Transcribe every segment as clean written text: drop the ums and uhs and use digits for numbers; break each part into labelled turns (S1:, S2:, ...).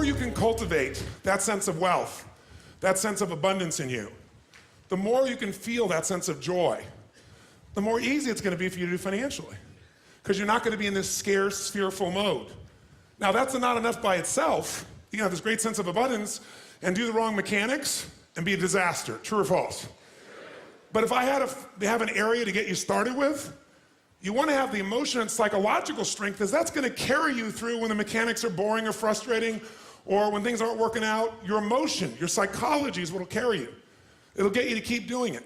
S1: more you can cultivate that sense of wealth, that sense of abundance in you, the more you can feel that sense of joy, the more easy it's going to be for you to do financially. Because you're not going to be in this scarce, fearful mode. Now that's not enough by itself. You can have this great sense of abundance and do the wrong mechanics and be a disaster. True or false? But if I had to have an area to get you started with, you want to have the emotion and psychological strength, because that's going to carry you through when the mechanics are boring or frustrating, or when things aren't working out. Your emotion, your psychology is what will carry you. It'll get you to keep doing it.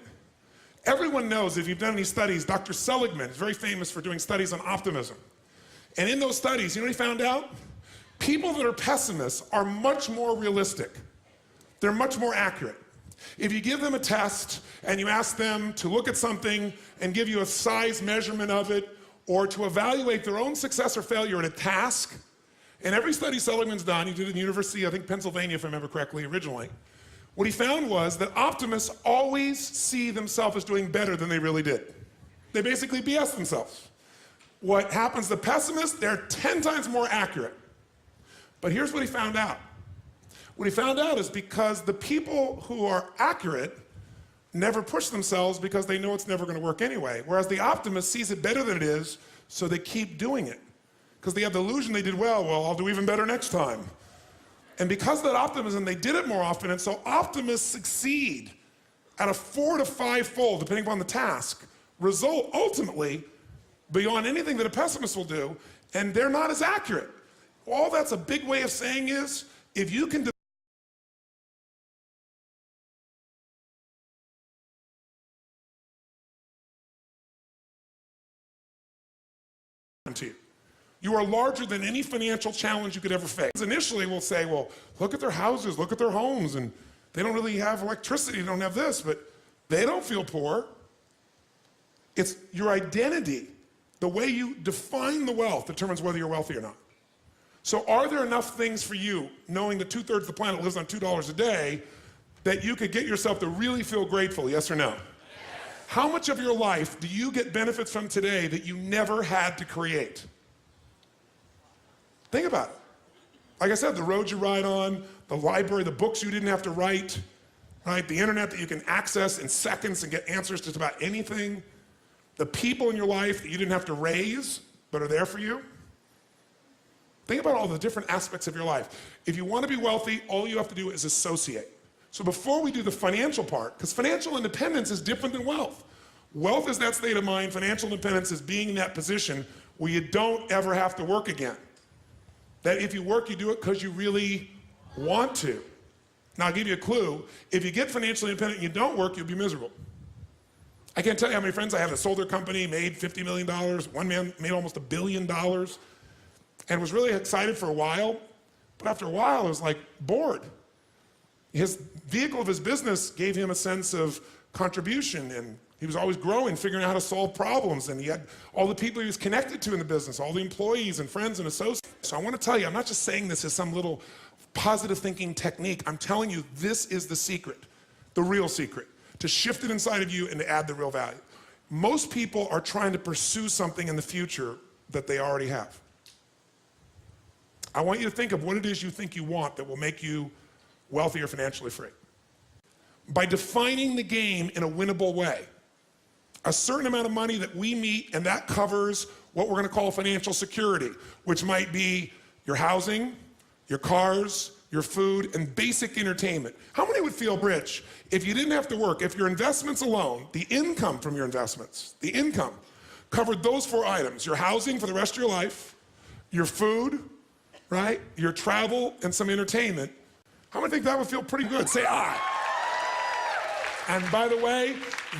S1: Everyone knows, if you've done any studies, Dr. Seligman is very famous for doing studies on optimism. And in those studies, you know what he found out? People that are pessimists are much more realistic. They're much more accurate. If you give them a test and you ask them to look at something and give you a size measurement of it, or to evaluate their own success or failure at a task, in every study Seligman's done, he did it in the University, I think Pennsylvania if I remember correctly originally, what he found was that optimists always see themselves as doing better than they really did. They basically BS themselves. What happens to pessimists, they're 10 times more accurate. But here's what he found out. What he found out is because the people who are accurate never push themselves because they know it's never going to work anyway. Whereas the optimist sees it better than it is, so they keep doing it. Because they have the illusion they did well, I'll do even better next time. And because of that optimism, they did it more often, and so optimists succeed at a 4 to 5-fold, depending upon the task, result ultimately beyond anything that a pessimist will do, and they're not as accurate. All that's a big way of saying is, if you can to you. You are larger than any financial challenge you could ever face. Initially, we'll say, well, look at their houses, look at their homes, and they don't really have electricity, they don't have this, but they don't feel poor. It's your identity. The way you define the wealth determines whether you're wealthy or not. So are there enough things for you, knowing that 2/3 of the planet lives on $2 a day, that you could get yourself to really feel grateful, yes or no? Yes. How much of your life do you get benefits from today that you never had to create? Think about it. Like I said, the roads you ride on, the library, the books you didn't have to write, right? The internet that you can access in seconds and get answers to just about anything. The people in your life that you didn't have to raise, but are there for you. Think about all the different aspects of your life. If you want to be wealthy, all you have to do is associate. So before we do the financial part, because financial independence is different than wealth. Wealth is that state of mind. Financial independence is being in that position where you don't ever have to work again. That if you work, you do it because you really want to. Now, I'll give you a clue. If you get financially independent and you don't work, you'll be miserable. I can't tell you how many friends I have that sold their company, made $50 million. One man made almost $1 billion and was really excited for a while. But after a while, it was like bored. His vehicle of his business gave him a sense of contribution, and he was always growing, figuring out how to solve problems, and he had all the people he was connected to in the business, all the employees and friends and associates. So I want to tell you, I'm not just saying this as some little positive thinking technique. I'm telling you, this is the secret, the real secret, to shift it inside of you and to add the real value. Most people are trying to pursue something in the future that they already have. I want you to think of what it is you think you want that will make you wealthy or financially free. By defining the game in a winnable way. A certain amount of money that we meet, and that covers what we're going to call financial security, which might be your housing, your cars, your food, and basic entertainment. How many would feel rich if you didn't have to work, if your investments alone, the income from your investments, the income, covered those 4 items, your housing for the rest of your life, your food, right, your travel, and some entertainment? How many think that would feel pretty good? Say aye. And by the way,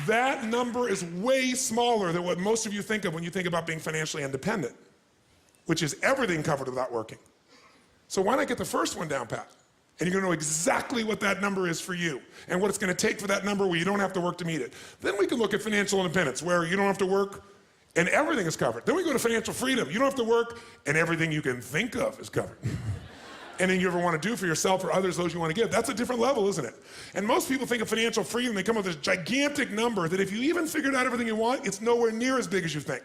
S1: that number is way smaller than what most of you think of when you think about being financially independent, which is everything covered without working. So why not get the first one down pat? And you're going to know exactly what that number is for you and what it's going to take for that number where you don't have to work to meet it. Then we can look at financial independence, where you don't have to work and everything is covered. Then we go to financial freedom. You don't have to work and everything you can think of is covered. Anything you ever want to do for yourself or others, those you want to give. That's a different level, isn't it? And most people think of financial freedom, they come up with this gigantic number that if you even figured out everything you want, it's nowhere near as big as you think.